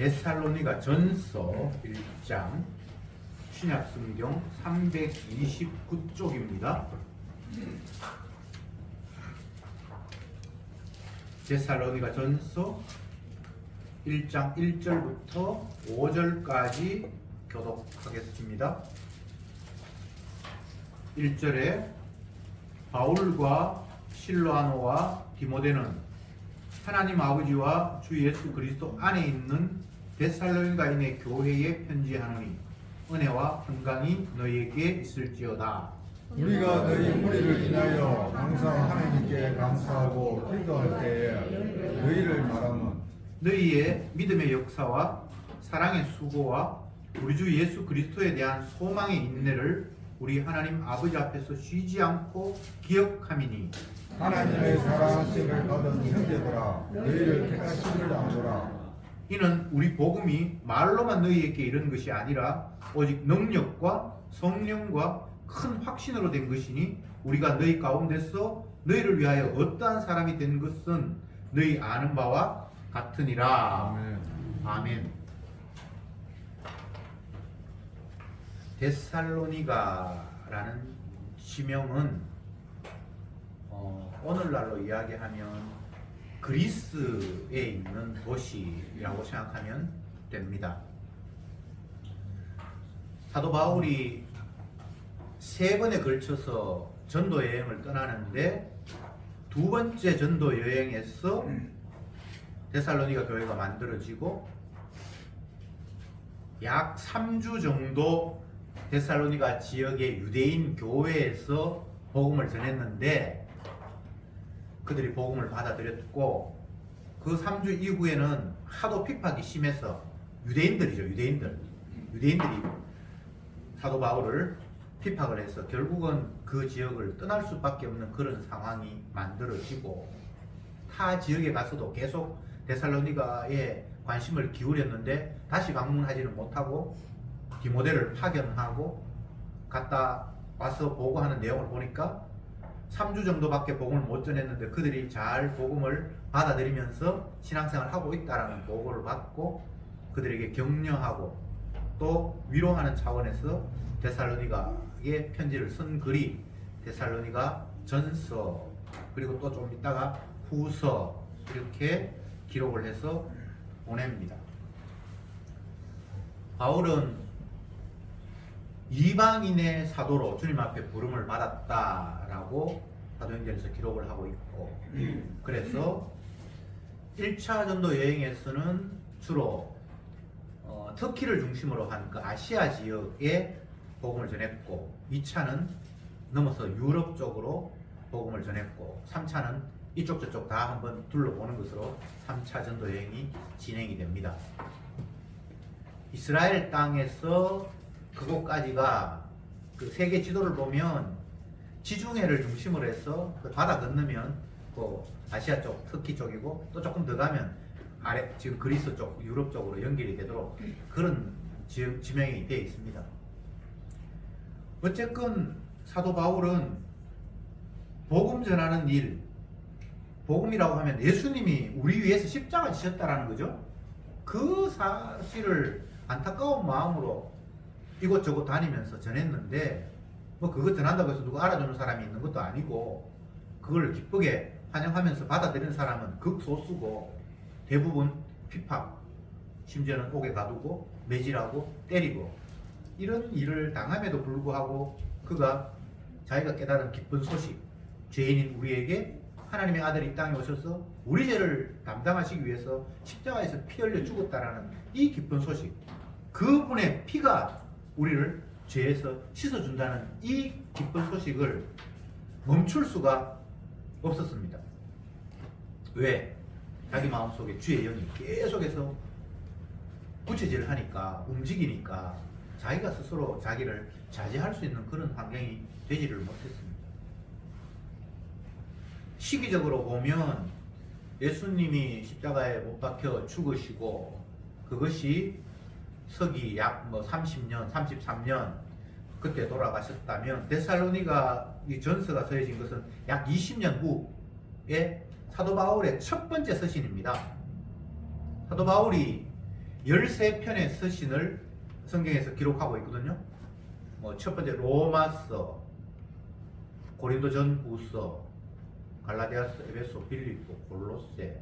데살로니가 전서 1장 신약성경 329쪽입니다. 데살로니가 전서 1장 1절부터 5절까지 교독하겠습니다. 1절에 바울과 실로아노와 디모데는 하나님 아버지와 주 예수 그리스도 안에 있는 데살로니가인의 교회에 편지하노니 은혜와 평강이 너희에게 있을지어다. 우리가 너희 무리를 인하여 항상 하나님께 감사하고 기도할 때에 너희를 말하면 너희의 믿음의 역사와 사랑의 수고와 우리 주 예수 그리스도에 대한 소망의 인내를 우리 하나님 아버지 앞에서 쉬지 않고 기억함이니 하나님의 사랑하심을 받은 형제들아 너희를 택하시기를 안노라. 이는 우리 복음이 말로만 너희에게 이른 것이 아니라 오직 능력과 성령과 큰 확신으로 된 것이니 우리가 너희 가운데서 너희를 위하여 어떠한 사람이 된 것은 너희 아는 바와 같으니라. 아멘. 아멘. 데살로니가라는 지명은 오늘날로 이야기하면 그리스에 있는 도시라고 생각하면 됩니다. 사도 바울이 3번에 걸쳐서 전도 여행을 떠나는데 2번째 전도 여행에서 데살로니가 교회가 만들어지고 약 3주 정도 데살로니가 지역의 유대인 교회에서 복음을 전했는데 그들이 복음을 받아들였고 그 3주 이후에는 하도 핍박이 심해서 유대인들이 사도 바울을 핍박을 해서 결국은 그 지역을 떠날 수밖에 없는 그런 상황이 만들어지고 타 지역에 가서도 계속 데살로니가에 관심을 기울였는데 다시 방문하지는 못하고 디모데를 파견하고 갔다 와서 보고하는 내용을 보니까 3주 정도밖에 복음을 못 전했는데 그들이 잘 복음을 받아들이면서 신앙생활을 하고 있다라는 보고를 받고 그들에게 격려하고 또 위로하는 차원에서 데살로니가에 편지를 쓴 글이 데살로니가 전서 그리고 또 좀 있다가 후서 이렇게 기록을 해서 보냅니다. 바울은 이방인의 사도로 주님 앞에 부름을 받았다라고 사도행전에서 기록을 하고 있고 그래서 1차 전도 여행에서는 주로 터키를 중심으로 한 그 아시아 지역에 복음을 전했고 2차는 넘어서 유럽 쪽으로 복음을 전했고 3차는 이쪽 저쪽 다 한번 둘러보는 것으로 3차 전도 여행이 진행이 됩니다. 이스라엘 땅에서 그곳까지가 그 세계 지도를 보면 지중해를 중심으로 해서 그 바다 건너면 그 아시아 쪽, 터키 쪽이고 또 조금 더 가면 아래 지금 그리스 쪽, 유럽 쪽으로 연결이 되도록 그런 지명이 되어 있습니다. 어쨌건 사도 바울은 복음 전하는 일, 복음이라고 하면 예수님이 우리 위해서 십자가 지셨다라는 거죠. 그 사실을 안타까운 마음으로 이곳저곳 다니면서 전했는데 뭐 그거 전한다고 해서 누가 알아주는 사람이 있는 것도 아니고 그걸 기쁘게 환영하면서 받아들이는 사람은 극소수고 대부분 핍박, 심지어는 옥에 가두고 매질하고 때리고 이런 일을 당함에도 불구하고 그가 자기가 깨달은 기쁜 소식, 죄인인 우리에게 하나님의 아들이 이 땅에 오셔서 우리 죄를 담당하시기 위해서 십자가에서 피 흘려 죽었다라는 이 기쁜 소식, 그분의 피가 우리를 죄에서 씻어준다는 이 기쁜 소식을 멈출 수가 없었습니다. 왜? 자기 마음속에 주의 영이 계속해서 부채질을 하니까, 움직이니까 자기가 스스로 자기를 자제할 수 있는 그런 환경이 되지를 못했습니다. 시기적으로 보면 예수님이 십자가에 못 박혀 죽으시고 그것이 서기 약 30년, 33년 그때 돌아가셨다면 데살로니가 이 전서가 써진 것은 약 20년 후에 사도 바울의 첫 번째 서신입니다. 사도 바울이 13편의 서신을 성경에서 기록하고 있거든요. 뭐 첫 번째 로마서, 고린도전후서, 갈라디아서, 에베소, 빌립보, 골로새,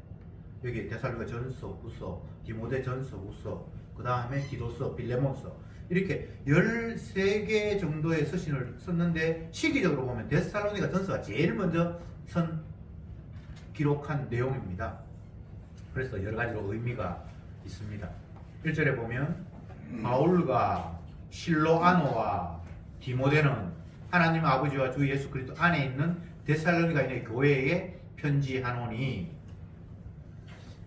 여기 데살로니가전서, 후서, 디모데전서, 후서, 그 다음에 디도서, 빌레몬서, 이렇게 13개 정도의 서신을 썼는데 시기적으로 보면 데살로니가전서가 제일 먼저 기록한 내용입니다. 그래서 여러 가지로 의미가 있습니다. 1절에 보면 바울과 실로아노와 디모데는 하나님 아버지와 주 예수 그리스도 안에 있는 데살로니가인의 교회에 편지하노니,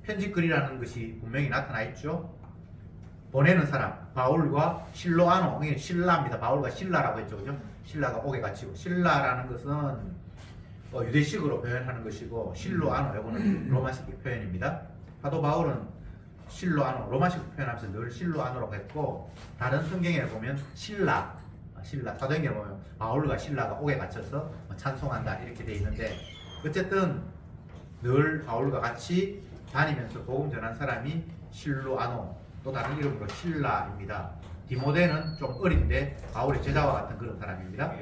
편지글이라는 것이 분명히 나타나 있죠. 보내는 사람 바울과 실로아노, 이게 신라입니다. 바울과 신라라고 했죠, 그죠? 신라가 옥에 갇히고, 신라라는 것은 유대식으로 표현하는 것이고, 실로아노 이거는 로마식 표현입니다. 사도 바울은 실로아노, 로마식 표현하면서 늘 실로아노라고 했고, 다른 성경에 보면 신라, 사도행전에 보면 바울과 신라가 옥에 갇혀서 찬송한다 이렇게 되어 있는데, 어쨌든 늘 바울과 같이 다니면서 복음 전한 사람이 실로아노, 또 다른 이름으로 신라입니다. 디모데는 좀 어린데 바울의 제자와 같은 그런 사람입니다.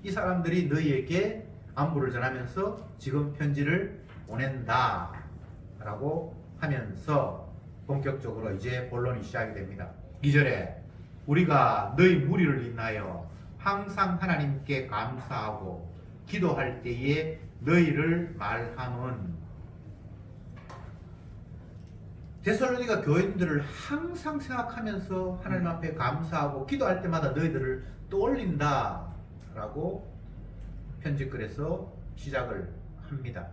이 사람들이 너희에게 안부를 전하면서 지금 편지를 보낸다 라고 하면서 본격적으로 이제 본론이 시작이 됩니다. 2절에 우리가 너희 무리를 인하여 항상 하나님께 감사하고 기도할 때에 너희를 말함은, 데살로니가 교인들을 항상 생각하면서 하나님 앞에 감사하고 기도할 때마다 너희들을 떠올린다 라고 편지글에서 시작을 합니다.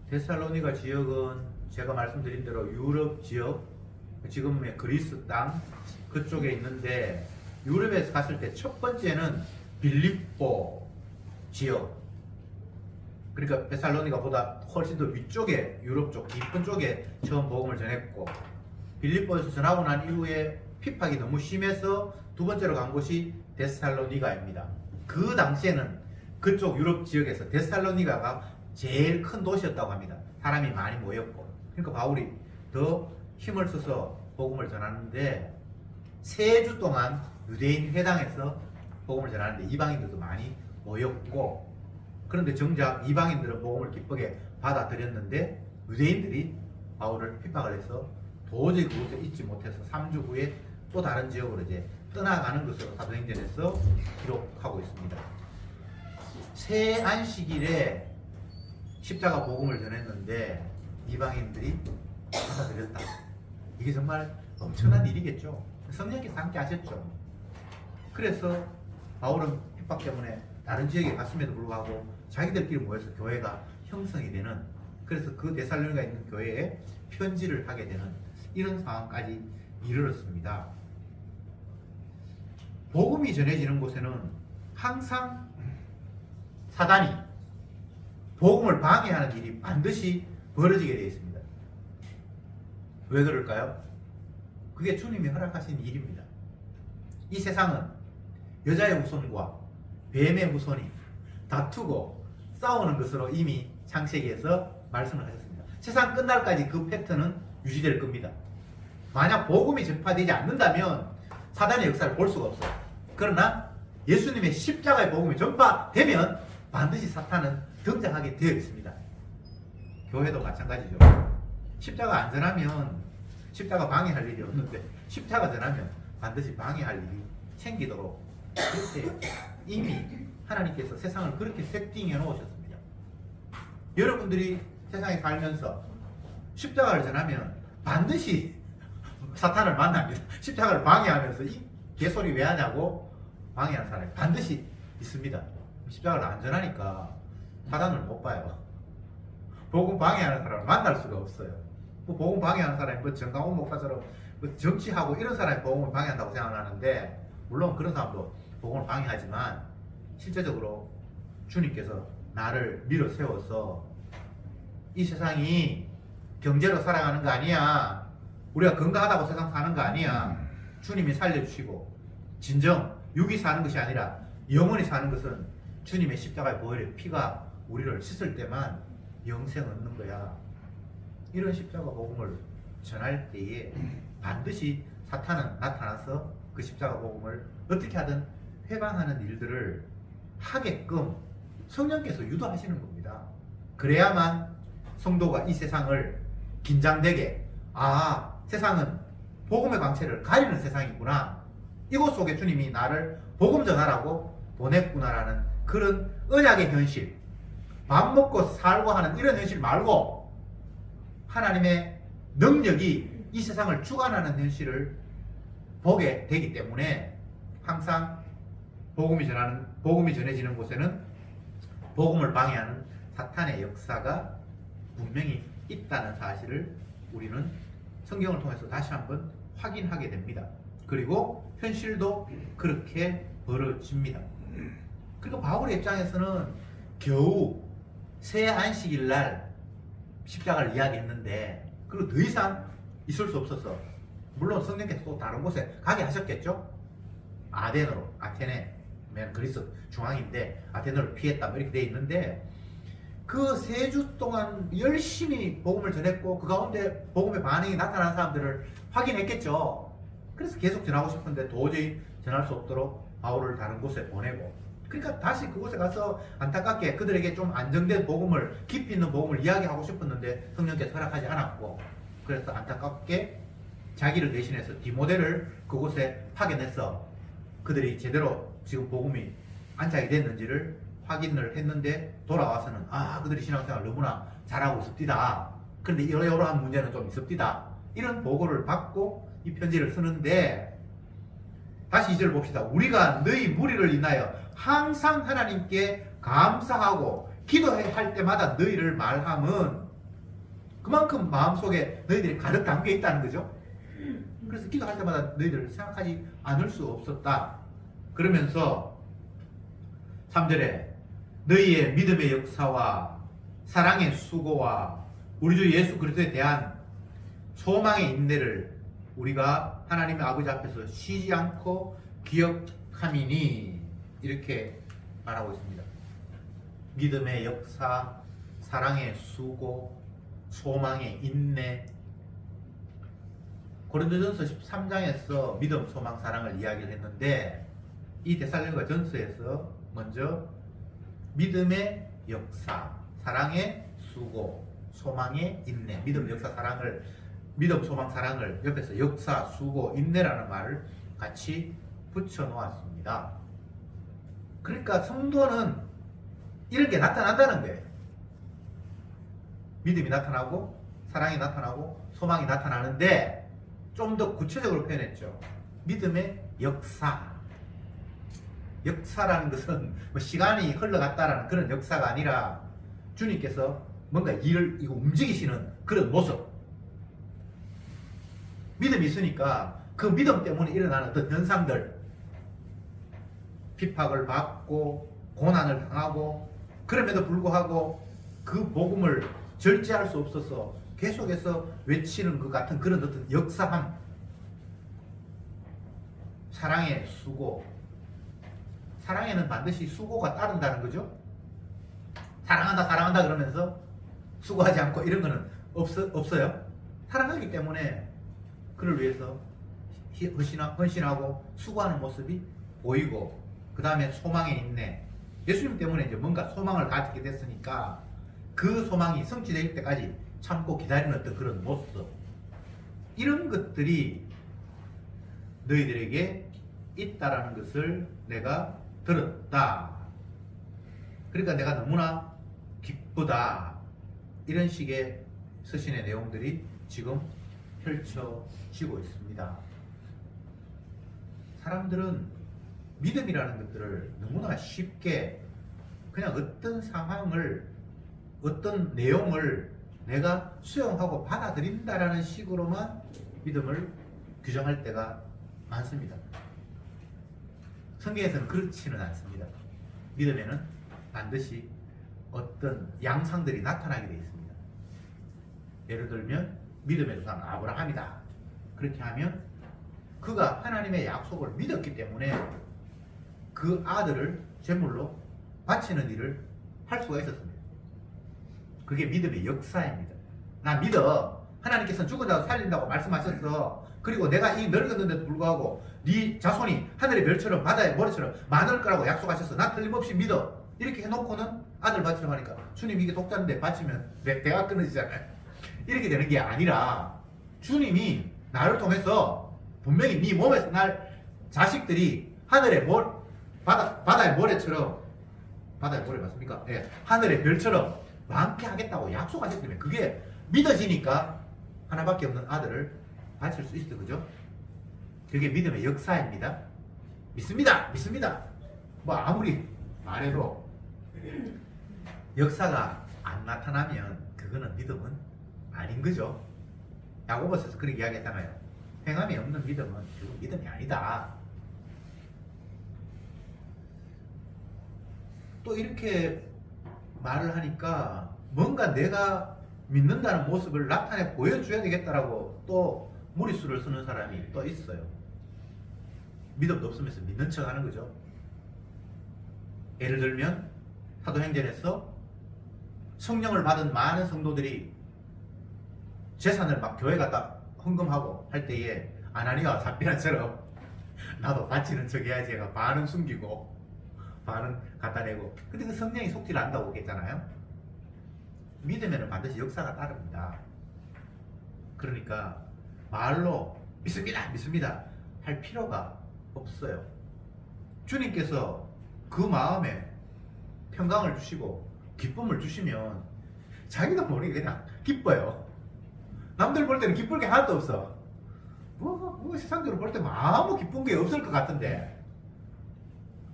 데살로니가 지역은 제가 말씀드린 대로 유럽 지역, 지금의 그리스 땅 그쪽에 있는데, 유럽에서 갔을 때 첫 번째는 빌립보 지역, 그러니까 데살로니가보다 훨씬 더 위쪽에, 유럽 쪽 깊은 쪽에 처음 복음을 전했고, 빌립보에서 전하고 난 이후에 핍박이 너무 심해서 두 번째로 간 곳이 데살로니가입니다. 그 당시에는 그쪽 유럽 지역에서 데살로니가가 제일 큰 도시였다고 합니다. 사람이 많이 모였고, 그러니까 바울이 더 힘을 써서 복음을 전하는데, 3주 동안 유대인 회당에서 복음을 전하는데 이방인들도 많이 모였고, 그런데 정작 이방인들은 복음을 기쁘게 받아들였는데 유대인들이 바울을 핍박을 해서 도저히 그곳에 있지 못해서 3주 후에 또 다른 지역으로 이제 떠나가는 것으로 사도행전에서 기록하고 있습니다. 새 안식일에 십자가 복음을 전했는데 이방인들이 받아들였다. 이게 정말 엄청난 일이겠죠. 성령께서 함께 하셨죠. 그래서 바울은 핍박 때문에 다른 지역에 갔음에도 불구하고 자기들끼리 모여서 교회가 형성이 되는, 그래서 그 데살로니가에 있는 교회에 편지를 하게 되는 이런 상황까지 이르렀습니다. 복음이 전해지는 곳에는 항상 사단이 복음을 방해하는 일이 반드시 벌어지게 되어 있습니다. 왜 그럴까요? 그게 주님이 허락하신 일입니다. 이 세상은 여자의 후손과 뱀의 후손이 다투고 싸우는 것으로 이미 창세기에서 말씀을 하셨습니다. 세상 끝날까지 그 패턴은 유지될 겁니다. 만약 복음이 전파되지 않는다면 사단의 역사를 볼 수가 없어요. 그러나 예수님의 십자가의 복음이 전파되면 반드시 사탄은 등장하게 되어 있습니다. 교회도 마찬가지죠. 십자가 안 전하면 십자가 방해할 일이 없는데, 십자가 전하면 반드시 방해할 일이 생기도록 그렇게 이미 하나님께서 세상을 그렇게 세팅해 놓으셨습니다. 여러분들이 세상에 살면서 십자가를 전하면 반드시 사탄을 만납니다. 십자가를 방해하면서 이 개소리 왜 하냐고 방해하는 사람이 반드시 있습니다. 십자가를 안 전하니까 사단을 못 봐요. 복음 방해하는 사람을 만날 수가 없어요. 복음 방해하는 사람이 뭐 정강훈 목사처럼 정치하고 이런 사람이 복음을 방해한다고 생각하는데, 물론 그런 사람도 복음을 방해하지만 실제적으로 주님께서 나를 밀어 세워서 이 세상이 경제로 살아가는 거 아니야, 우리가 건강하다고 세상 사는 거 아니야, 주님이 살려주시고 진정 육이 사는 것이 아니라 영원히 사는 것은 주님의 십자가의 보혈의 피가 우리를 씻을 때만 영생 얻는 거야, 이런 십자가 복음을 전할 때에 반드시 사탄은 나타나서 그 십자가 복음을 어떻게 하든 회방하는 일들을 하게끔 성령께서 유도하시는 겁니다. 그래야만 성도가 이 세상을 긴장되게, 아, 세상은 복음의 광채를 가리는 세상이구나, 이곳 속에 주님이 나를 복음 전하라고 보냈구나라는 그런 언약의 현실, 밥 먹고 살고 하는 이런 현실 말고 하나님의 능력이 이 세상을 주관하는 현실을 보게 되기 때문에 항상 복음이 전해지는 곳에는 복음을 방해하는 사탄의 역사가 분명히 있다는 사실을 우리는 성경을 통해서 다시 한번 확인하게 됩니다. 그리고 현실도 그렇게 벌어집니다. 그리고 바울의 입장에서는 겨우 새 안식일 날 십자가를 이야기했는데, 그리고 더 이상 있을 수 없어서, 물론 성령께서 또 다른 곳에 가게 하셨겠죠. 아테네로, 그리스 중앙인데 아테네를 피했다 뭐 이렇게 돼 있는데, 그 3주 동안 열심히 복음을 전했고 그 가운데 복음의 반응이 나타난 사람들을 확인했겠죠. 그래서 계속 전하고 싶은데 도저히 전할 수 없도록 바울을 다른 곳에 보내고, 그러니까 다시 그곳에 가서 안타깝게 그들에게 좀 안정된 복음을, 깊이 있는 복음을 이야기하고 싶었는데 성령께서 허락하지 않았고, 그래서 안타깝게 자기를 대신해서 디모데를 그곳에 파견해서 그들이 제대로 지금 복음이 안착이 됐는지를 확인을 했는데, 돌아와서는 그들이 신앙생활 너무나 잘하고 있습니다. 그런데 이러한 문제는 좀 있습니다. 이런 보고를 받고 이 편지를 쓰는데, 다시 2절 봅시다. 우리가 너희 무리를 인하여 항상 하나님께 감사하고 기도할 때마다 너희를 말함은 그만큼 마음속에 너희들이 가득 담겨 있다는 거죠. 그래서 기도할 때마다 너희들을 생각하지 않을 수 없었다. 그러면서 3절에 너희의 믿음의 역사와 사랑의 수고와 우리 주 예수 그리스도에 대한 소망의 인내를 우리가 하나님의 아버지 앞에서 쉬지 않고 기억함이니, 이렇게 말하고 있습니다. 믿음의 역사, 사랑의 수고, 소망의 인내. 고린도전서 13장에서 믿음, 소망, 사랑을 이야기를 했는데, 이 데살로니가 전서에서 먼저 믿음의 역사, 사랑의 수고, 소망의 인내, 믿음, 역사, 사랑을, 믿음, 소망, 사랑을 옆에서 역사, 수고, 인내라는 말을 같이 붙여 놓았습니다. 그러니까 성도는 이런 게 나타난다는 거예요. 믿음이 나타나고 사랑이 나타나고 소망이 나타나는데, 좀 더 구체적으로 표현했죠. 믿음의 역사라는 것은 뭐 시간이 흘러갔다라는 그런 역사가 아니라 주님께서 뭔가 일을 움직이시는 그런 모습. 믿음이 있으니까 그 믿음 때문에 일어나는 어떤 현상들, 핍박을 받고 고난을 당하고, 그럼에도 불구하고 그 복음을 절제할 수 없어서 계속해서 외치는 것 같은 그런 어떤 역사함, 사랑의 수고. 사랑에는 반드시 수고가 따른다는 거죠. 사랑한다 그러면서 수고하지 않고 이런 거는 없어요. 사랑하기 때문에 그를 위해서 헌신하고 수고하는 모습이 보이고, 그 다음에 소망의 인내. 예수님 때문에 이제 뭔가 소망을 가지게 됐으니까 그 소망이 성취될 때까지 참고 기다리는 어떤 그런 모습, 이런 것들이 너희들에게 있다라는 것을 내가 들었다. 그러니까 내가 너무나 기쁘다. 이런 식의 서신의 내용들이 지금 펼쳐지고 있습니다. 사람들은 믿음이라는 것들을 너무나 쉽게 그냥 어떤 상황을, 어떤 내용을 내가 수용하고 받아들인다라는 식으로만 믿음을 규정할 때가 많습니다. 성경에서는 그렇지는 않습니다. 믿음에는 반드시 어떤 양상들이 나타나게 되어 있습니다. 예를 들면 믿음의 조상 아브라함이다. 그렇게 하면 그가 하나님의 약속을 믿었기 때문에 그 아들을 제물로 바치는 일을 할 수가 있었습니다. 그게 믿음의 역사입니다. 나 믿어. 하나님께서는 죽은 자도 살린다고 말씀하셨어. 그리고 내가 이 늙었는데도 불구하고 네 자손이 하늘의 별처럼 바다의 모래처럼 많을 거라고 약속하셨어. 나 틀림없이 믿어. 이렇게 해놓고는 아들 바치려고 하니까 주님 이게 독자인데 바치면 대가 끊어지잖아요. 이렇게 되는 게 아니라 주님이 나를 통해서 분명히 네 몸에서 날 자식들이 하늘의 바다의 모래처럼, 바다의 모래 맞습니까? 예, 하늘의 별처럼 많게 하겠다고 약속하셨기 때문에 그게 믿어지니까 하나밖에 없는 아들을 바칠 수 있어. 그죠? 그게 믿음의 역사입니다. 믿습니다. 믿습니다. 뭐 아무리 말해도 역사가 안 나타나면 그거는 믿음은 아닌 거죠. 야고보서에서 그렇게 이야기했잖아요. 행함이 없는 믿음은 결국 믿음이 아니다. 또 이렇게 말을 하니까 뭔가 내가 믿는다는 모습을 나타내 보여줘야 되겠다라고 또 무리수를 쓰는 사람이 또 있어요. 믿음도 없으면서 믿는 척 하는 거죠. 예를 들면 사도행전에서 성령을 받은 많은 성도들이 재산을 막 교회 갖다 헌금하고 할 때에 아나니아와 삽비라처럼 나도 바치는 척 해야지 제가 반은 숨기고 반은 갖다 내고. 근데 그 성령이 속지를 안다고 했잖아요. 믿으면 반드시 역사가 따릅니다. 그러니까 말로 믿습니다 믿습니다 할 필요가 없어요. 주님께서 그 마음에 평강을 주시고 기쁨을 주시면 자기도 모르게 그냥 기뻐요. 남들 볼 때는 기쁠 게 하나도 없어. 뭐 세상적으로 볼 때는 아무 기쁜 게 없을 것 같은데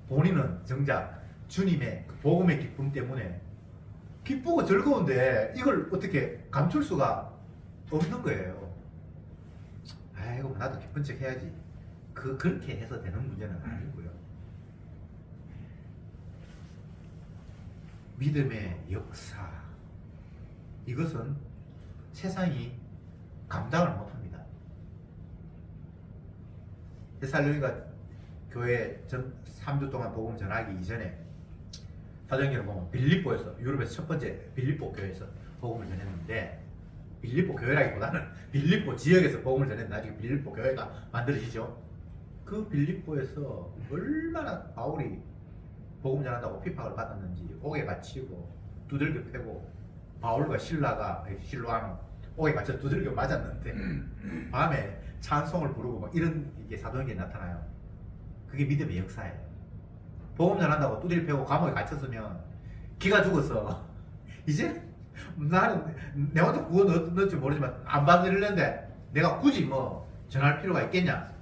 본인은 정작 주님의 그 복음의 기쁨 때문에 기쁘고 즐거운데 이걸 어떻게 감출 수가 없는 거예요. 아이고 나도 기쁜 척 해야지. 그렇게 해서 되는 문제는 아니고요. 믿음의 역사, 이것은 세상이 감당을 못합니다. 데살로니가 교회 3주 동안 복음 전하기 이전에 사도행전을 보면 빌립보에서, 유럽에서 첫 번째 빌립보 교회에서 복음을 전했는데, 빌립보 교회라기보다는 빌립보 지역에서 복음을 전했는데 나중에 빌립보 교회가 만들어지죠. 그 빌립보에서 얼마나 바울이 복음 전한다고 핍박을 받았는지 옥에 갇히고 두들겨 패고, 바울과 실로아는 옥에 갇혀 두들겨 맞았는데 밤에 찬송을 부르고 막 이런 게 사도행전에 나타나요. 그게 믿음의 역사예요. 복음 전한다고 두들겨 패고 감옥에 갇혔으면 기가 죽었어. 이제 나는 내 혼자 구원 넣을지 모르지만 안 받으려는데 내가 굳이 뭐 전할 필요가 있겠냐.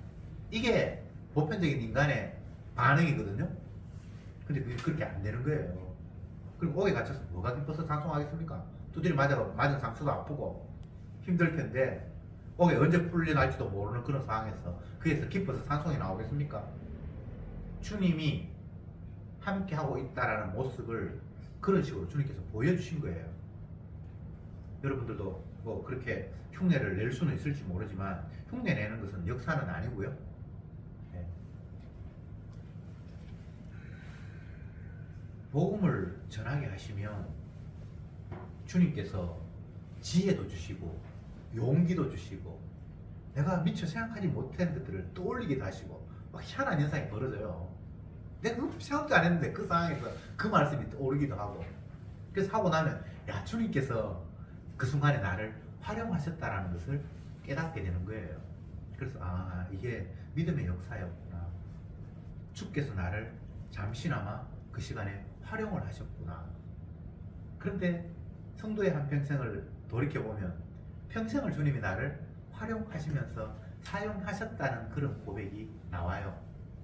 이게 보편적인 인간의 반응이거든요. 근데 그게 그렇게 안 되는 거예요. 그리고 옥에 갇혀서 뭐가 기뻐서 찬송하겠습니까? 두드려 맞은 상처도 아프고 힘들 텐데 옥에 언제 풀려날지도 모르는 그런 상황에서 그래서 기뻐서 찬송이 나오겠습니까? 주님이 함께 하고 있다라는 모습을 그런 식으로 주님께서 보여주신 거예요. 여러분들도 뭐 그렇게 흉내를 낼 수는 있을지 모르지만 흉내 내는 것은 역사는 아니고요. 네. 복음을 전하게 하시면 주님께서 지혜도 주시고 용기도 주시고 내가 미처 생각하지 못한 것들을 떠올리기도 하시고 막 희한한 현상이 벌어져요. 내가 그것도 생각도 안 했는데 그 상황에서 그 말씀이 떠오르기도 하고, 그래서 하고 나면 야, 주님께서 그 순간에 나를 활용하셨다라는 것을 깨닫게 되는 거예요. 그래서 아, 이게 믿음의 역사였구나. 주께서 나를 잠시나마 그 시간에 활용을 하셨구나. 그런데 성도의 한평생을 돌이켜보면 평생을 주님이 나를 활용하시면서 사용하셨다는 그런 고백이 나와요.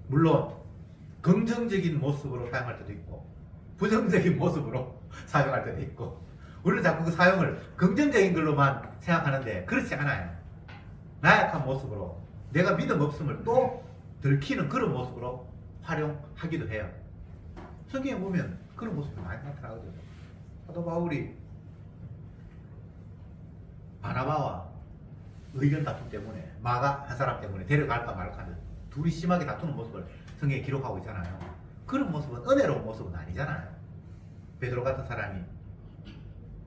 물론 긍정적인 모습으로 사용할 때도 있고 부정적인 모습으로 사용할 때도 있고, 우리는 자꾸 그 사용을 긍정적인 걸로만 생각하는데 그렇지 않아요. 나약한 모습으로 내가 믿음 없음을 또 들키는 그런 모습으로 활용하기도 해요. 성경에 보면 그런 모습이 많이 나타나거든요. 사도 바울이 바나바와 의견 다툼 때문에 마가 한 사람 때문에 데려갈까 말까 하는 둘이 심하게 다투는 모습을 성경에 기록하고 있잖아요. 그런 모습은 은혜로운 모습은 아니잖아요. 베드로 같은 사람이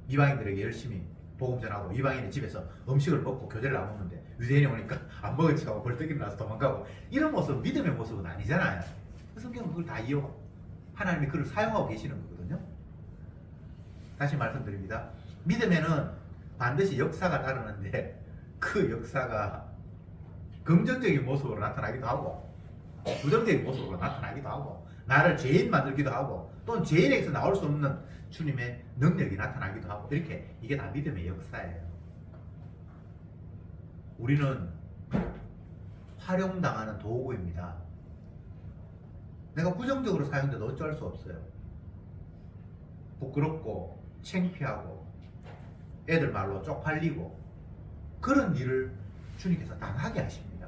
이방인들에게 열심히 복음 전하고 이방인의 집에서 음식을 먹고 교제를 안 먹는데 유대인이 오니까 안 먹을 척하고 벌떡이 나서 도망가고 이런 모습은 믿음의 모습은 아니잖아요. 성경은 그걸 다 하나님이 그를 사용하고 계시는 거거든요. 다시 말씀드립니다. 믿음에는 반드시 역사가 따르는데 그 역사가 긍정적인 모습으로 나타나기도 하고 부정적인 모습으로 나타나기도 하고 나를 죄인 만들기도 하고 또는 죄인에게서 나올 수 없는 주님의 능력이 나타나기도 하고 이렇게 이게 다 믿음의 역사예요. 우리는 활용당하는 도구입니다. 내가 부정적으로 사용돼도 어쩔 수 없어요. 부끄럽고 창피하고 애들 말로 쪽팔리고 그런 일을 주님께서 당하게 하십니다.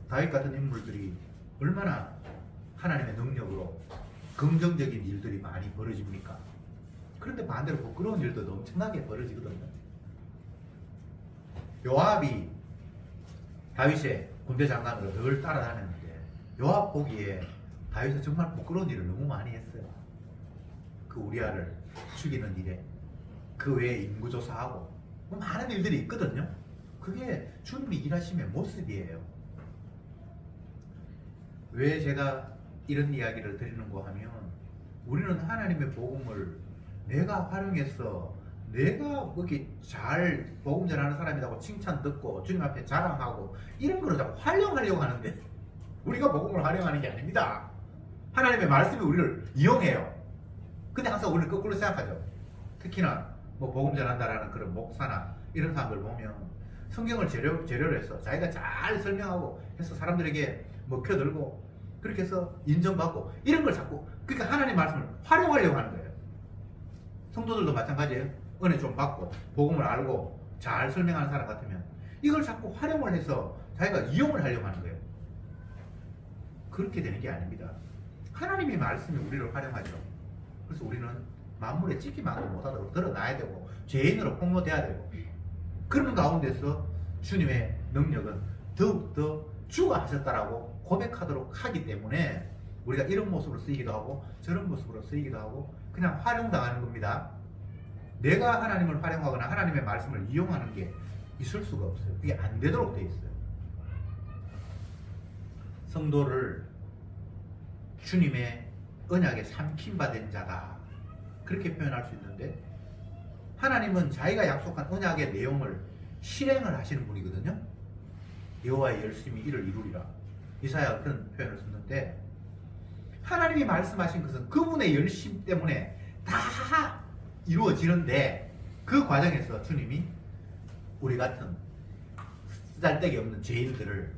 다윗 같은 인물들이 얼마나 하나님의 능력으로 긍정적인 일들이 많이 벌어집니까? 그런데 반대로 부끄러운 일도 엄청나게 벌어지거든요. 요압이 다윗의 군대 장관으로 늘 따라다녔는데 요압 보기에 다윗은 정말 부끄러운 일을 너무 많이 했어요. 그 우리아를 죽이는 일에 그 외에 인구조사하고 많은 일들이 있거든요. 그게 주님이 일하심의 모습이에요. 왜 제가 이런 이야기를 드리는가 하면 우리는 하나님의 복음을 내가 활용해서 내가 그렇게 잘 복음 전하는 사람이라고 칭찬 듣고 주님 앞에 자랑하고 이런 거를 자꾸 활용하려고 하는데 우리가 복음을 활용하는 게 아닙니다. 하나님의 말씀이 우리를 이용해요. 근데 항상 우리는 거꾸로 생각하죠. 특히나 뭐 복음 전한다라는 그런 목사나 이런 사람들 보면 성경을 재료로 해서 자기가 잘 설명하고 해서 사람들에게 뭐 켜들고 그렇게 해서 인정받고 이런 걸 자꾸 그러니까 하나님 말씀을 활용하려고 하는 거예요. 성도들도 마찬가지예요. 은혜 좀 받고 복음을 알고 잘 설명하는 사람 같으면 이걸 자꾸 활용을 해서 자기가 이용을 하려고 하는 거예요. 그렇게 되는 게 아닙니다. 하나님의 말씀이 우리를 활용하죠. 그래서 우리는 만물에 찍기만도 못하도록 드러나야 되고 죄인으로 폭로돼야 되고 그런 가운데서 주님의 능력은 더욱더 주가 하셨다라고 고백하도록 하기 때문에 우리가 이런 모습으로 쓰이기도 하고 저런 모습으로 쓰이기도 하고 그냥 활용당하는 겁니다. 내가 하나님을 활용하거나 하나님의 말씀을 이용하는 게 있을 수가 없어요. 그게 안 되도록 돼 있어요. 성도를 주님의 언약에 삼킴받은 자다 그렇게 표현할 수 있는데 하나님은 자기가 약속한 언약의 내용을 실행을 하시는 분이거든요. 여호와의 열심히 이를 이루리라 이사야가 그런 표현을 썼는데 하나님이 말씀하신 것은 그분의 열심 때문에 다 이루어지는데 그 과정에서 주님이 우리 같은 쓰잘데기 없는 죄인들을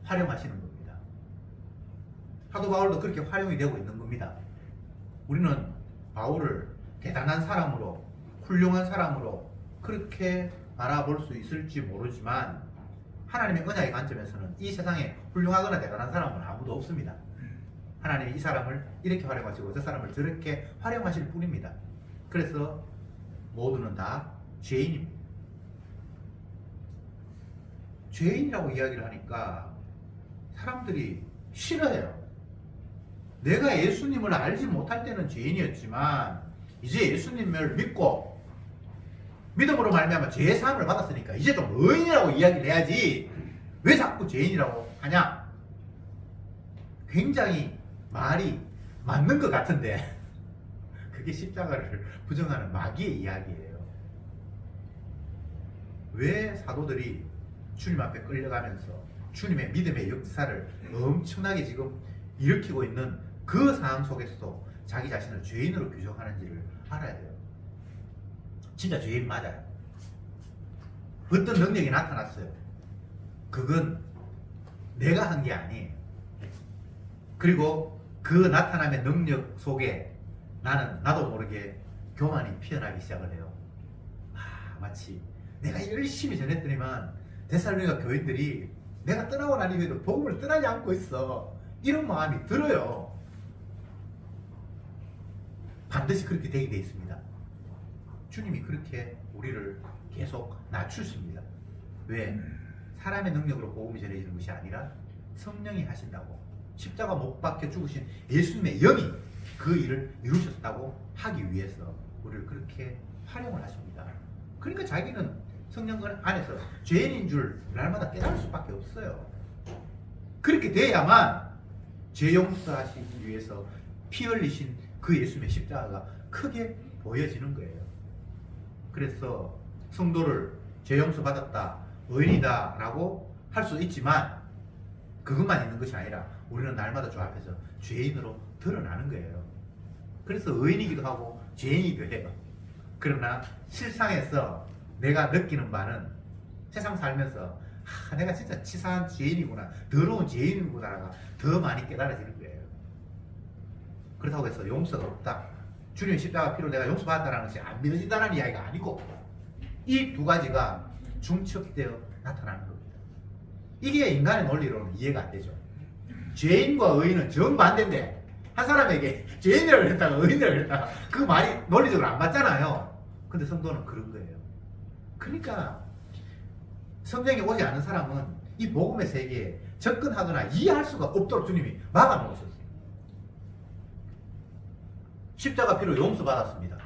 활용하시는 겁니다. 사도 바울도 그렇게 활용이 되고 있는 겁니다. 우리는 바울을 대단한 사람으로 훌륭한 사람으로 그렇게 알아볼 수 있을지 모르지만 하나님의 언약의 관점에서는 이 세상에 훌륭하거나 대단한 사람은 아무도 없습니다. 하나님이 이 사람을 이렇게 활용하시고 저 사람을 저렇게 활용하실 뿐입니다. 그래서 모두는 다 죄인입니다. 죄인이라고 이야기를 하니까 사람들이 싫어해요. 내가 예수님을 알지 못할 때는 죄인이었지만 이제 예수님을 믿고 믿음으로 말미암아 죄의 사함을 받았으니까 이제 좀 의인이라고 이야기를 해야지 왜 자꾸 죄인이라고 하냐? 굉장히 말이 맞는 것 같은데 그게 십자가를 부정하는 마귀의 이야기예요. 왜 사도들이 주님 앞에 끌려가면서 주님의 믿음의 역사를 엄청나게 지금 일으키고 있는 그 상황 속에서도 자기 자신을 죄인으로 규정하는지를 알아야 돼요. 진짜 죄인 맞아요. 어떤 능력이 나타났어요. 그건 내가 한 게 아니에요. 그리고 그 나타남의 능력 속에 나도 모르게 교만이 피어나기 시작을 해요. 마치 내가 열심히 전했더니만 데살로니가 교인들이 내가 떠나고 난 이후에도 복음을 떠나지 않고 있어. 이런 마음이 들어요. 반드시 그렇게 되게 돼 있습니다. 주님이 그렇게 우리를 계속 낮추십니다. 왜? 사람의 능력으로 복음이 전해지는 것이 아니라 성령이 하신다고 십자가 못 박혀 죽으신 예수님의 영이 그 일을 이루셨다고 하기 위해서 우리를 그렇게 활용을 하십니다. 그러니까 자기는 성령 안에서 죄인인 줄 날마다 깨달을 수밖에 없어요. 그렇게 돼야만 죄 용서하시기 위해서 피 흘리신 그 예수님의 십자가가 크게 보여지는 거예요. 그래서 성도를 죄 용서 받았다, 의인이다 라고 할 수 있지만 그것만 있는 것이 아니라 우리는 날마다 주 앞에서 죄인으로 드러나는 거예요. 그래서 의인이기도 하고 죄인이기도 해요. 그러나 실상에서 내가 느끼는 바는 세상 살면서 내가 진짜 치사한 죄인이구나, 더러운 죄인이구나가 더 많이 깨달아지는 거예요. 그렇다고 해서 용서가 없다, 주님의 십자가 피로 내가 용서받았다는 것이 안 믿어진다는 이야기가 아니고 이 두 가지가 중첩되어 나타나는 겁니다. 이게 인간의 논리로는 이해가 안 되죠. 죄인과 의인은 정반대인데 한 사람에게 죄인이라고 했다가 의인이라고 했다가 그 말이 논리적으로 안 맞잖아요. 근데 성도는 그런 거예요. 그러니까 성경에 오지 않은 사람은 이 복음의 세계에 접근하거나 이해할 수가 없도록 주님이 막아놓으셨어요. 십자가 피로 용서받았습니다.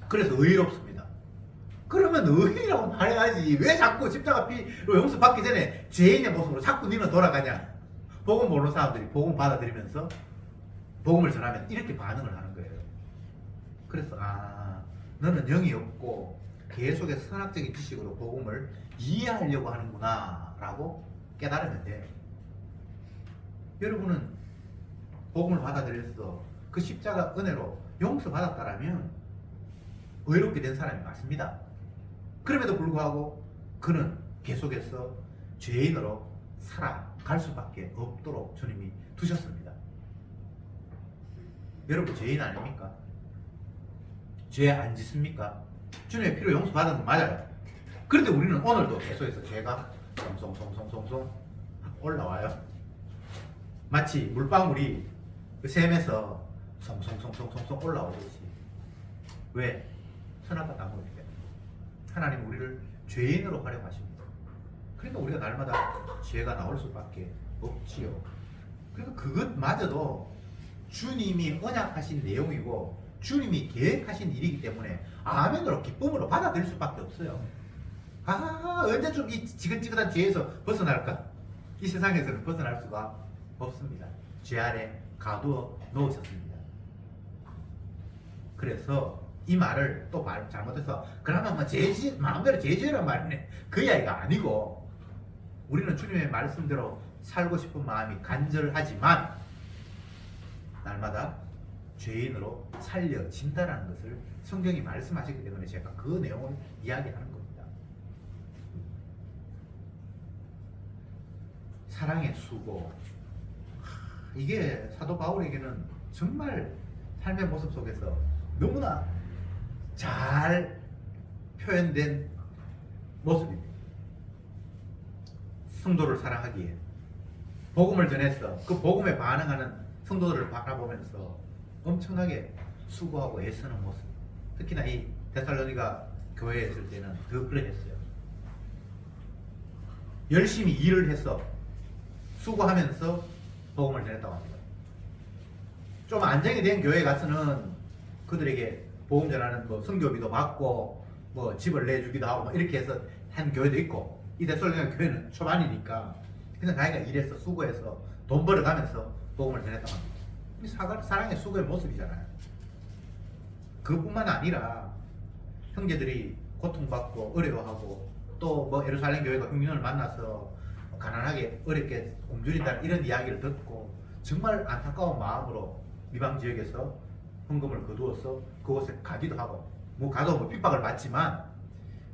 그래서 의롭습니다. 그러면 의인이라고 말해야지. 왜 자꾸 십자가 피로 용서받기 전에 죄인의 모습으로 자꾸 니는 돌아가냐. 복음 모르는 사람들이 복음 받아들이면서 복음을 전하면 이렇게 반응을 하는 거예요. 그래서 너는 영이 없고 계속해서 선학적인 지식으로 복음을 이해하려고 하는구나 라고 깨달으면 돼. 여러분은 복음을 받아들여서 그 십자가 은혜로 용서받았다라면 의롭게 된 사람이 맞습니다. 그럼에도 불구하고 그는 계속해서 죄인으로 살아갈 수밖에 없도록 주님이 두셨습니다. 여러분 죄인 아닙니까? 죄 안 짓습니까? 주님의 피로 용서받은 건 맞아요. 그런데 우리는 오늘도 계속해서 죄가 송송송송송송 올라와요. 마치 물방울이 그 샘에서 송송송송송송 올라오듯이. 왜? 선악과 안 먹기 때문에. 하나님은 우리를 죄인으로 활용하십니다. 그러니까 우리가 날마다 죄가 나올 수밖에 없지요. 그러니까 그것마저도 주님이 언약하신 내용이고 주님이 계획하신 일이기 때문에 아멘으로 기쁨으로 받아들일 수밖에 없어요. 언제쯤 이 지긋지긋한 죄에서 벗어날까? 이 세상에서는 벗어날 수가 없습니다. 죄 아래 가두어 놓으셨습니다. 그래서 이 말을 또 잘못해서 그러면 뭐 마음대로 죄지으란 말이네, 그 이야기가 아니고 우리는 주님의 말씀대로 살고 싶은 마음이 간절하지만 날마다 죄인으로 살려진다는 것을 성경이 말씀하시기 때문에 제가 그 내용을 이야기하는 겁니다. 사랑의 수고, 이게 사도 바울에게는 정말 삶의 모습 속에서 너무나 잘 표현된 모습입니다. 성도를 사랑하기에 복음을 전해서 그 복음에 반응하는 성도들을 바라보면서 엄청나게 수고하고 애쓰는 모습, 특히나 이 데살로니가 교회에 있을 때는 더 그러했어요. 열심히 일을 해서 수고하면서 복음을 전했다고 합니다. 좀 안정이 된 교회에 가서는 그들에게 복음 전하는 뭐 선교비도 받고 뭐 집을 내주기도 하고 뭐 이렇게 해서 한 교회도 있고, 이 데살로니가 교회는 초반이니까 그냥 자기가 일해서 수고해서 돈 벌어가면서 복음을 전했다고 합니다. 사랑의 수고의 모습이잖아요. 그뿐만 아니라 형제들이 고통받고 어려워하고 또 뭐 예루살렘 교회가 흉년을 만나서 가난하게 어렵게 굶주린다는 이런 이야기를 듣고 정말 안타까운 마음으로 미방 지역에서 헌금을 거두어서 그곳에 가기도 하고 가도 핍박을 받지만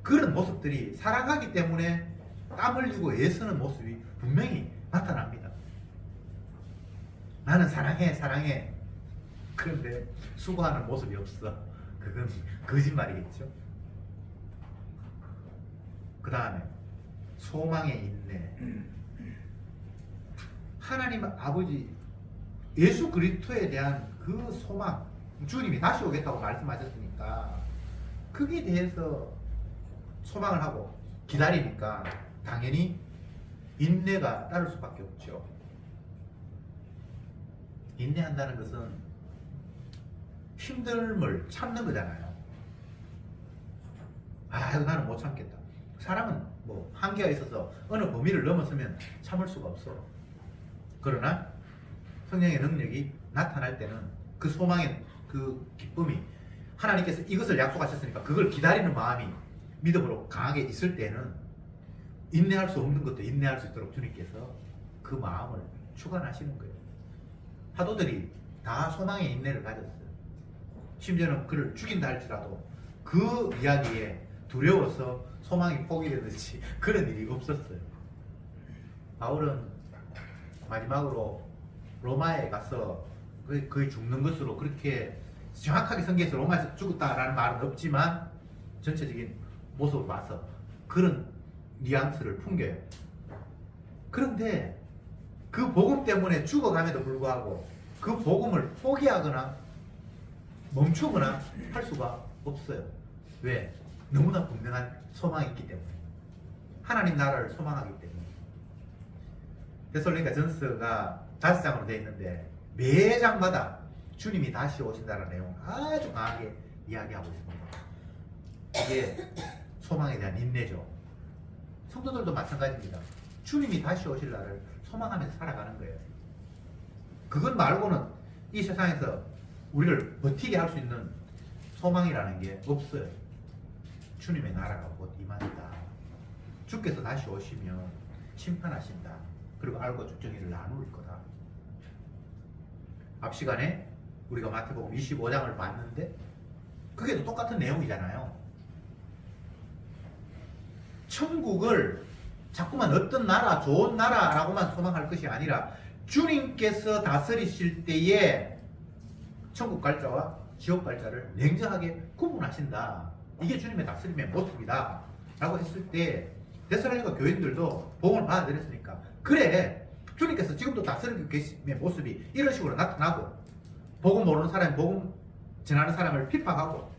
그런 모습들이 사랑하기 때문에 땀 흘리고 애쓰는 모습이 분명히 나타납니다. 나는 사랑해. 그런데 수고하는 모습이 없어. 그건 거짓말이겠죠. 그 다음에 소망의 인내. 하나님 아버지 예수 그리스도에 대한 그 소망, 주님이 다시 오겠다고 말씀하셨으니까 거기에 대해서 소망을 하고 기다리니까 당연히 인내가 따를 수밖에 없죠. 인내한다는 것은 힘듦을 참는 거잖아요. 아, 이거 나는 못 참겠다. 사람은 뭐 한계가 있어서 어느 범위를 넘어서면 참을 수가 없어. 그러나 성령의 능력이 나타날 때는 그 소망의 그 기쁨이 하나님께서 이것을 약속하셨으니까 그걸 기다리는 마음이 믿음으로 강하게 있을 때는 인내할 수 없는 것도 인내할 수 있도록 주님께서 그 마음을 주관하시는 거예요. 사도들이 다 소망의 인내를 가졌어요. 심지어는 그를 죽인다 할지라도 그 이야기에 두려워서 소망이 포기되듯이 그런 일이 없었어요. 바울은 마지막으로 로마에 가서 거의 죽는 것으로 그렇게 정확하게 성경에서 로마에서 죽었다라는 말은 없지만 전체적인 모습을 봐서 그런 뉘앙스를 풍겨요. 그런데 그 복음 때문에 죽어감에도 불구하고 그 복음을 포기하거나 멈추거나 할 수가 없어요. 왜? 너무나 분명한 소망이 있기 때문에. 하나님 나라를 소망하기 때문에. 데살로니가 전서가 5장으로 되어 있는데 매장마다 주님이 다시 오신다는 내용을 아주 강하게 이야기하고 있습니다. 이게 소망에 대한 인내죠. 성도들도 마찬가지입니다. 주님이 다시 오실 날을 소망하면서 살아가는 거예요. 그것 말고는 이 세상에서 우리를 버티게 할 수 있는 소망이라는 게 없어요. 주님의 나라가 곧 임한다. 주께서 다시 오시면 심판하신다. 그리고 알고 죽정이를 나눌 거다. 앞 시간에 우리가 마태복음 25장을 봤는데 그게 또 똑같은 내용이잖아요. 천국을 자꾸만 어떤 나라, 좋은 나라라고만 소망할 것이 아니라 주님께서 다스리실 때에 천국 갈 자와 지옥 갈 자를 냉정하게 구분하신다. 이게 주님의 다스림의 모습이다. 라고 했을 때 데살로니가 교인들도 복음을 받아들였으니까 그래, 주님께서 지금도 다스리고 계심의 모습이 이런 식으로 나타나고 복음 모르는 사람이 복음 전하는 사람을 핍박하고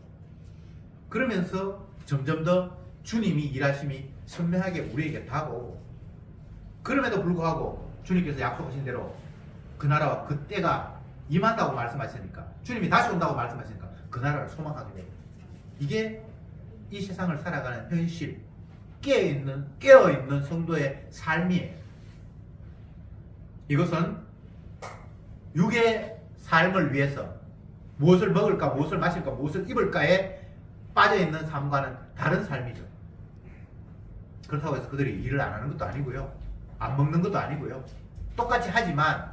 그러면서 점점 더 주님이 일하심이 선명하게 우리에게 다가오고 그럼에도 불구하고 주님께서 약속하신 대로 그 나라와 그 때가 임한다고 말씀하시니까 주님이 다시 온다고 말씀하시니까 그 나라를 소망하게 돼요. 이게 이 세상을 살아가는 현실, 깨어있는 성도의 삶이에요. 이것은 육의 삶을 위해서 무엇을 먹을까, 무엇을 마실까, 무엇을 입을까에 빠져있는 삶과는 다른 삶이죠. 그렇다고 해서 그들이 일을 안 하는 것도 아니고요. 안 먹는 것도 아니고요. 똑같이 하지만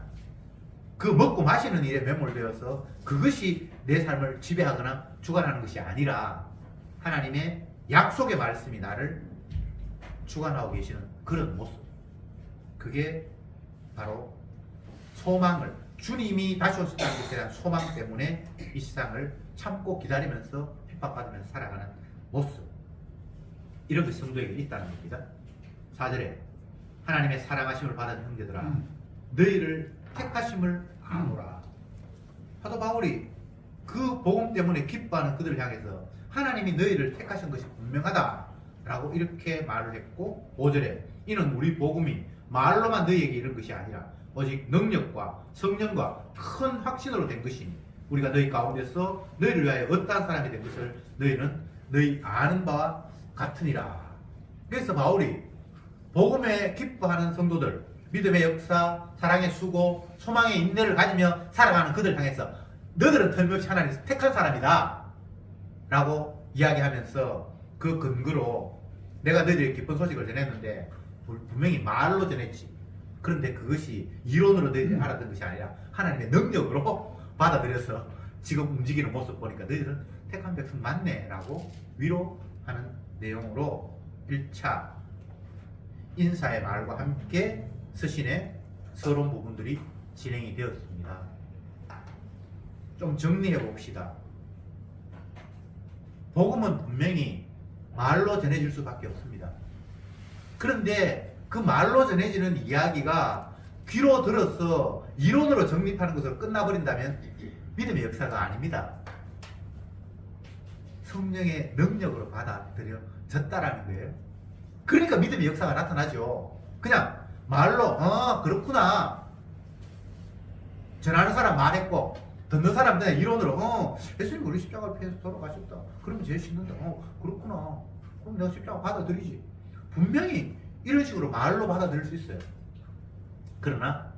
그 먹고 마시는 일에 매몰되어서 그것이 내 삶을 지배하거나 주관하는 것이 아니라 하나님의 약속의 말씀이 나를 주관하고 계시는 그런 모습. 그게 바로 소망을, 주님이 다시 오신다는 것에 대한 소망 때문에 이 세상을 참고 기다리면서 핍박받으면서 살아가는 모습. 이런 것이 성도에게 있다는 겁니다. 4절에 하나님의 사랑하심을 받은 형제들아 너희를 택하심을 아노라. 사도 바울이 그 복음 때문에 기뻐하는 그들을 향해서 하나님이 너희를 택하신 것이 분명하다 라고 이렇게 말을 했고 5절에 이는 우리 복음이 말로만 너희에게 이른 것이 아니라 오직 능력과 성령과 큰 확신으로 된 것이니 우리가 너희 가운데서 너희를 위하여 어떠한 사람이 된 것을 너희는 너희 아는 바와 같으니라. 그래서 바울이 복음에 기뻐하는 성도들, 믿음의 역사, 사랑의 수고, 소망의 인내를 가지며 살아가는 그들 향해서 너희들은 틀림없이 하나님께서 택한 사람이다 라고 이야기하면서 그 근거로 내가 너희들에게 기쁜 소식을 전했는데 분명히 말로 전했지. 그런데 그것이 이론으로 너희들이 알았던 것이 아니라 하나님의 능력으로 받아들여서 지금 움직이는 모습 보니까 너희들은 택한 백성 맞네 라고 위로하는 내용으로 1차 인사의 말과 함께 서신의 서론 부분들이 진행이 되었습니다. 좀 정리해 봅시다. 복음은 분명히 말로 전해질 수밖에 없습니다. 그런데 그 말로 전해지는 이야기가 귀로 들어서 이론으로 정립하는 것으로 끝나버린다면 믿음의 역사가 아닙니다. 성령의 능력으로 받아들여졌다라는 거예요. 그러니까 믿음의 역사가 나타나죠. 그냥 말로 그렇구나 전하는 사람 말했고 듣는 사람 그냥 이론으로 예수님 우리 십자가를 피해서 돌아가셨다. 그러면 죄 씻는다. 그렇구나. 그럼 내가 십자가 받아들이지. 분명히 이런 식으로 말로 받아들일 수 있어요. 그러나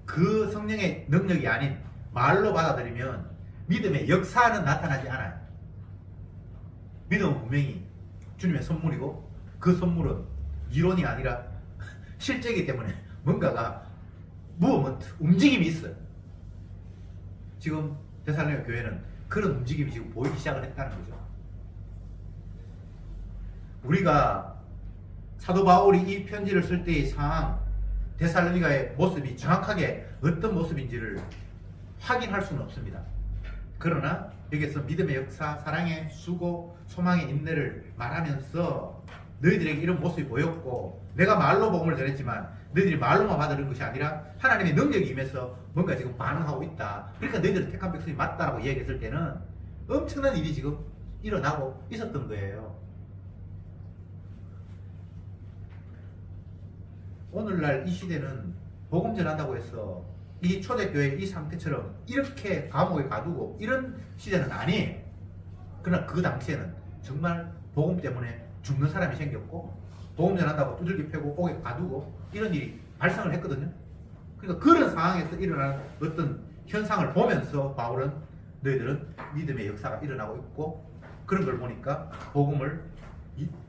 그 성령의 능력이 아닌 말로 받아들이면 믿음의 역사는 나타나지 않아요. 믿음은 분명히 주님의 선물이고 그 선물은 이론이 아니라 실제이기 때문에 뭔가가 무브먼트, 움직임이 있어요. 지금 데살로니가 교회는 그런 움직임이 지금 보이기 시작을 했다는 거죠. 우리가 사도 바울이 이 편지를 쓸 때의 상황, 데살로니가의 모습이 정확하게 어떤 모습인지를 확인할 수는 없습니다. 그러나 여기서 믿음의 역사, 사랑의 수고, 소망의 인내를 말하면서 너희들에게 이런 모습이 보였고 내가 말로 복음을 전했지만 너희들이 말로만 받아들인 것이 아니라 하나님의 능력이 임해서 뭔가 지금 반응하고 있다. 그러니까 너희들은 택한 백성이 맞다라고 이야기했을 때는 엄청난 일이 지금 일어나고 있었던 거예요. 오늘날 이 시대는 복음 전한다고 해서 이 초대교회 이 상태처럼 이렇게 감옥에 가두고 이런 시대는 아니에요. 그러나 그 당시에는 정말 복음 때문에 죽는 사람이 생겼고 복음 전한다고 두들기 패고 옥에 가두고 이런 일이 발생을 했거든요. 그러니까 그런 상황에서 일어나는 어떤 현상을 보면서 바울은 너희들은 믿음의 역사가 일어나고 있고 그런 걸 보니까 복음을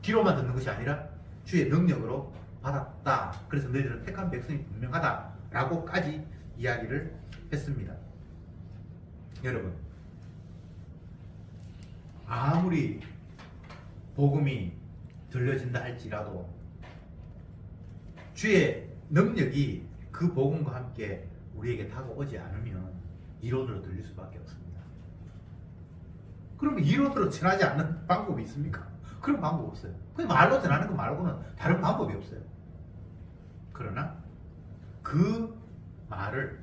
귀로만 듣는 것이 아니라 주의 능력으로 받았다. 그래서 너희들은 택한 백성이 분명하다 라고까지 이야기를 했습니다. 여러분, 아무리 복음이 들려진다 할지라도 주의 능력이 그 복음과 함께 우리에게 다가오지 않으면 이론으로 들릴 수밖에 없습니다. 그러면 이론으로 전하지 않는 방법이 있습니까? 그런 방법 없어요. 그냥 말로 전하는 거 말고는 다른 방법이 없어요. 그러나 그 말을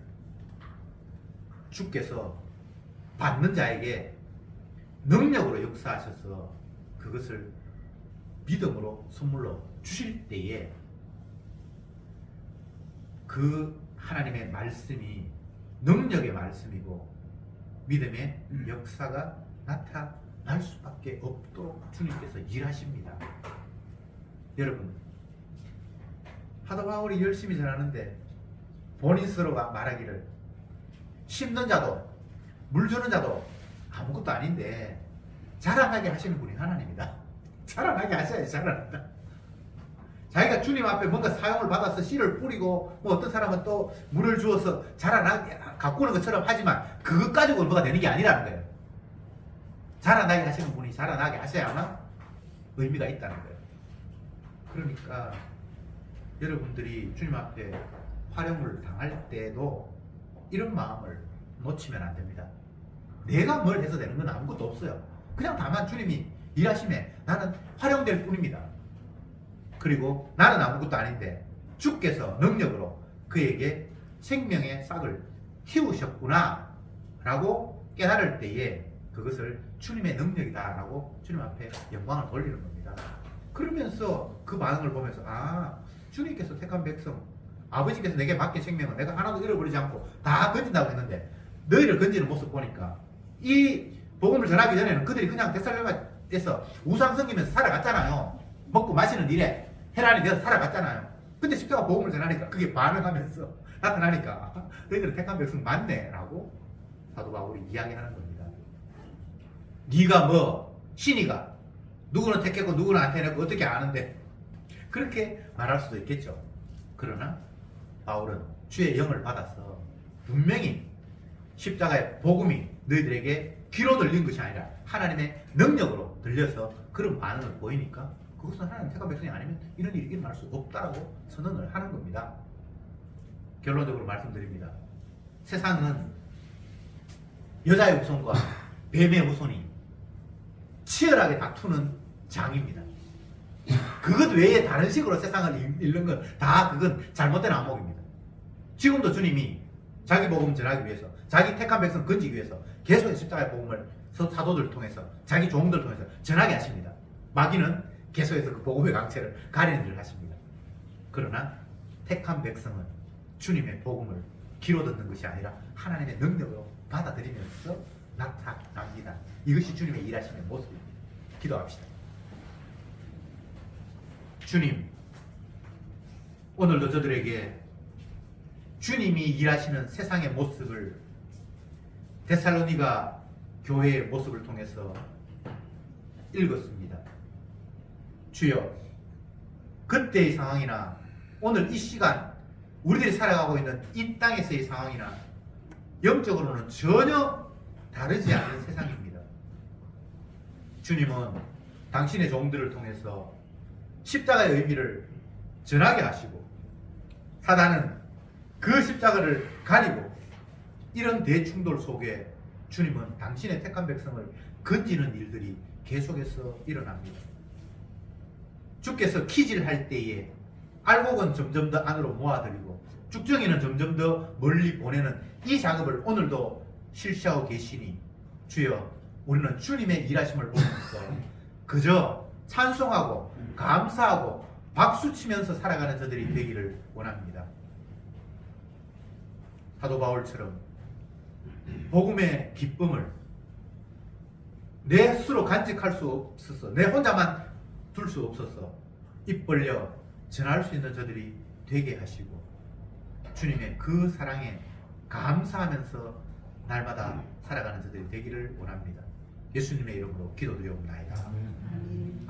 주께서 받는 자에게 능력으로 역사하셔서 그것을 믿음으로 선물로 주실 때에 그 하나님의 말씀이 능력의 말씀이고 믿음의 역사가 나타날 수밖에 없도록 주님께서 일하십니다. 여러분, 사도 바울이 열심히 전하는데 본인 스스로가 말하기를 심는 자도 물 주는 자도 아무것도 아닌데 자랑하게 하시는 분이 하나님이다. 자랑하게 하셔야지. 자랑한다. 자기가 주님 앞에 뭔가 사용을 받아서 씨를 뿌리고 뭐 어떤 사람은 또 물을 주어서 자라나게 가꾸는 것처럼 하지만 그것 가지고 뭐가 되는 게 아니라는 거예요. 자라나게 하시는 분이 자라나게 하셔야만 의미가 있다는 거예요. 그러니까 여러분들이 주님 앞에 활용을 당할 때도 이런 마음을 놓치면 안 됩니다. 내가 뭘 해서 되는 건 아무것도 없어요. 그냥 다만 주님이 일하심에 나는 활용될 뿐입니다. 그리고 나는 아무것도 아닌데 주께서 능력으로 그에게 생명의 싹을 틔우셨구나 라고 깨달을 때에 그것을 주님의 능력이다 라고 주님 앞에 영광을 돌리는 겁니다. 그러면서 그 반응을 보면서 주님께서 택한 백성, 아버지께서 내게 맡긴 생명은 내가 하나도 잃어버리지 않고 다 건진다고 했는데 너희를 건지는 모습 보니까 이 복음을 전하기 전에는 그들이 그냥 데살로니가에서 우상 섬기면서 살아갔잖아요. 먹고 마시는 일에 혈안이 되어서 살아갔잖아요. 근데 십자가 복음을 전하니까 그게 반응하면서 나타나니까 너희들은 택한 백성 맞네 라고 사도 바울이 이야기하는 겁니다. 네가 뭐 신이가 누구는 택했고 누구는 안 택했고 어떻게 아는데 그렇게 말할 수도 있겠죠. 그러나 바울은 주의 영을 받아서 분명히 십자가의 복음이 너희들에게 귀로 들린 것이 아니라 하나님의 능력으로 들려서 그런 반응을 보이니까 그것은 하나님 택한 백성이 아니면 이런 일이 일어날 수 없다라고 선언을 하는 겁니다. 결론적으로 말씀드립니다. 세상은 여자의 후손과 뱀의 후손이 치열하게 다투는 장입니다. 그것 외에 다른 식으로 세상을 읽는 건 다 그건 잘못된 안목입니다. 지금도 주님이 자기 복음 전하기 위해서 자기 택한 백성 건지기 위해서 계속 십자가의 복음을 사도들을 통해서 자기 종들을 통해서 전하게 하십니다. 마귀는 계속해서 그 복음의 강체를 가리는 일을 하십니다. 그러나 택한 백성은 주님의 복음을 귀로 듣는 것이 아니라 하나님의 능력으로 받아들이면서 나타납니다. 이것이 주님의 일하시는 모습입니다. 기도합시다. 주님, 오늘도 저들에게 주님이 일하시는 세상의 모습을 데살로니가 교회의 모습을 통해서 읽었습니다. 주여, 그때의 상황이나 오늘 이 시간 우리들이 살아가고 있는 이 땅에서의 상황이나 영적으로는 전혀 다르지 않은 세상입니다. 주님은 당신의 종들을 통해서 십자가의 의미를 전하게 하시고, 사단은 그 십자가를 가리고, 이런 대충돌 속에 주님은 당신의 택한 백성을 건지는 일들이 계속해서 일어납니다. 주께서 키질할 때에 알곡은 점점 더 안으로 모아들이고 쭉정이는 점점 더 멀리 보내는 이 작업을 오늘도 실시하고 계시니, 주여, 우리는 주님의 일하심을 보면서 그저 찬송하고 감사하고 박수치면서 살아가는 저들이 되기를 원합니다. 사도 바울처럼 복음의 기쁨을 내 스스로 간직할 수 없어서, 내 혼자만 둘 수 없어서 입 벌려 전할 수 있는 저들이 되게 하시고, 주님의 그 사랑에 감사하면서 날마다 살아가는 저들이 되기를 원합니다. 예수님의 이름으로 기도드리옵나이다. 아멘.